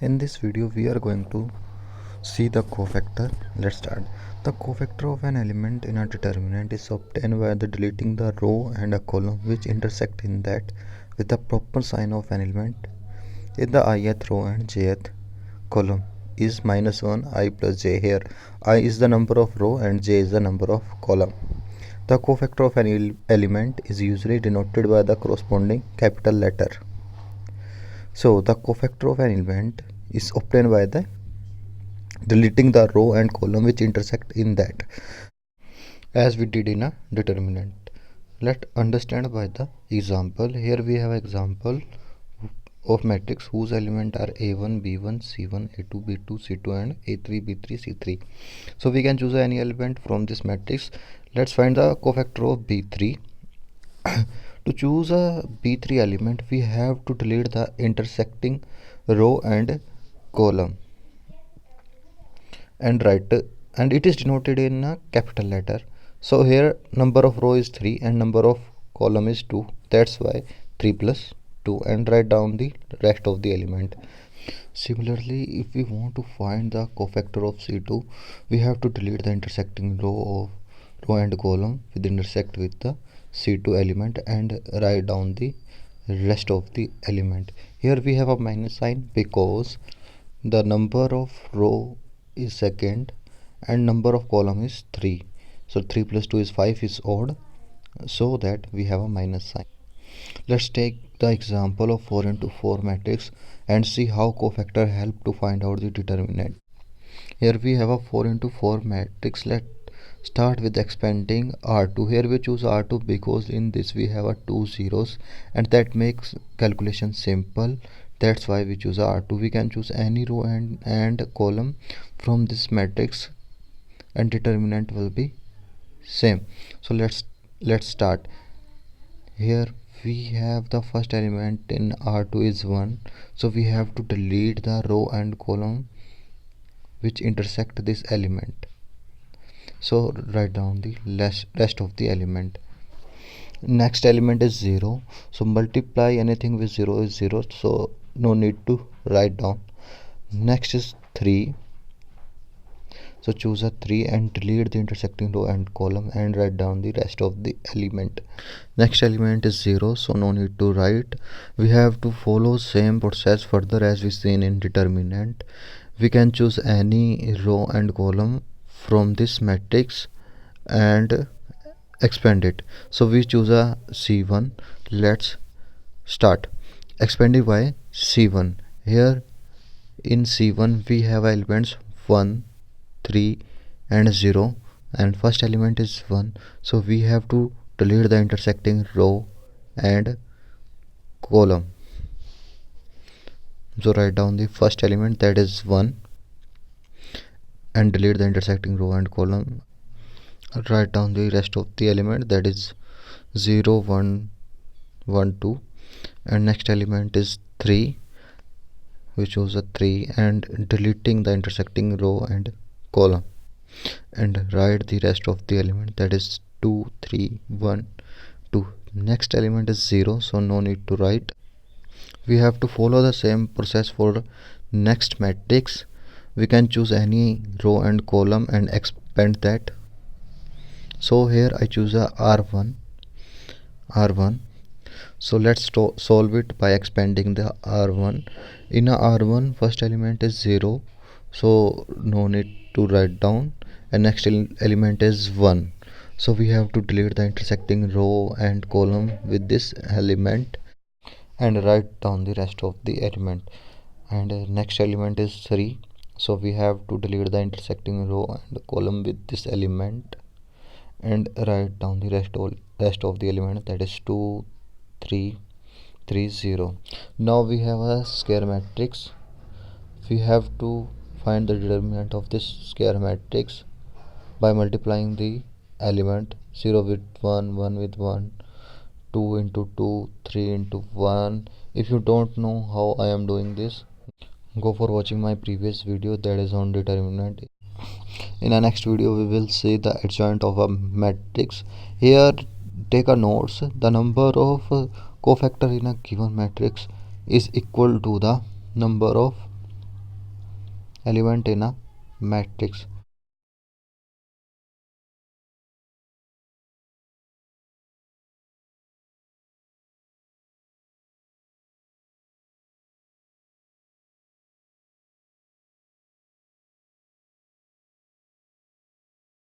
In this video we are going to see the cofactor. Let's start. The cofactor of an element in a determinant is obtained by the deleting the row and a column which intersect in that with the proper sign of an element in the ith row and jth column is -1 I plus j. Here I is the number of row and j is the number of column. The cofactor of an element is usually denoted by the corresponding capital letter. So the cofactor of an element is obtained by the deleting the row and column which intersect in that, as we did in a determinant. Let's understand by the example. Here we have example of matrix whose elements are a1, b1, c1, a2, b2, c2 and a3, b3, c3. So we can choose any element from this matrix. Let's find the cofactor of b3. To choose a b3 element, we have to delete the intersecting row and column and write, and it is denoted in a capital letter. So here number of row is 3 and number of column is 2. That's why 3 plus 2, and write down the rest of the element. Similarly, if we want to find the cofactor of c2, we have to delete the intersecting row and column with intersect with the c2 element and write down the rest of the element. Here we have a minus sign because the number of row is second and number of column is 3. So 3 plus 2 is 5 is odd, so that we have a minus sign. Let's take the example of 4 into 4 matrix and see how cofactor help to find out the determinant. Here we have a 4 into 4 matrix. Let's start with expanding R2. Here we choose R2 because in this we have a 2 zeros and that makes calculation simple. That's why we choose R2. We can choose any row and column from this matrix and determinant will be same. So let's start. Here we have the first element in R2 is 1, so we have to delete the row and column which intersect this element. So write down the rest of the element. Next element is 0, so multiply anything with 0 is 0, so no need to write down. Next is 3, so choose a 3 and delete the intersecting row and column and write down the rest of the element. Next element is 0, so no need to write. We have to follow same process further as we seen in determinant. We can choose any row and column from this matrix and expand it. So we choose a c1. Let's start expanding by c1. Here in c1 we have elements 1, 3 and 0, and first element is 1, so we have to delete the intersecting row and column. So write down the first element, that is 1, and delete the intersecting row and column. Write down the rest of the element, that is 0, 1, 1, 2, and next element is 3. We choose a 3 and deleting the intersecting row and column and write the rest of the element, that is 2, 3, 1, 2. Next element is 0, so no need to write. We have to follow the same process for next matrix. We can choose any row and column and expand that. So here I choose a R1. So let's solve it by expanding the R1. In a R1 first element is 0, so no need to write down, and next element is 1, so we have to delete the intersecting row and column with this element and write down the rest of the element. And next element is 3, so we have to delete the intersecting row and column with this element and write down the rest of the element, that is 2, 3, 3, 0. Now we have a square matrix. We have to find the determinant of this square matrix by multiplying the element 0 with 1, 1 with 1, 2 into 2, 3 into 1. If you don't know how I am doing this, go for watching my previous video, that is on determinant. In our next video we will see the adjoint of a matrix. Here take a notes, the number of cofactor in a given matrix is equal to the number of element in a matrix.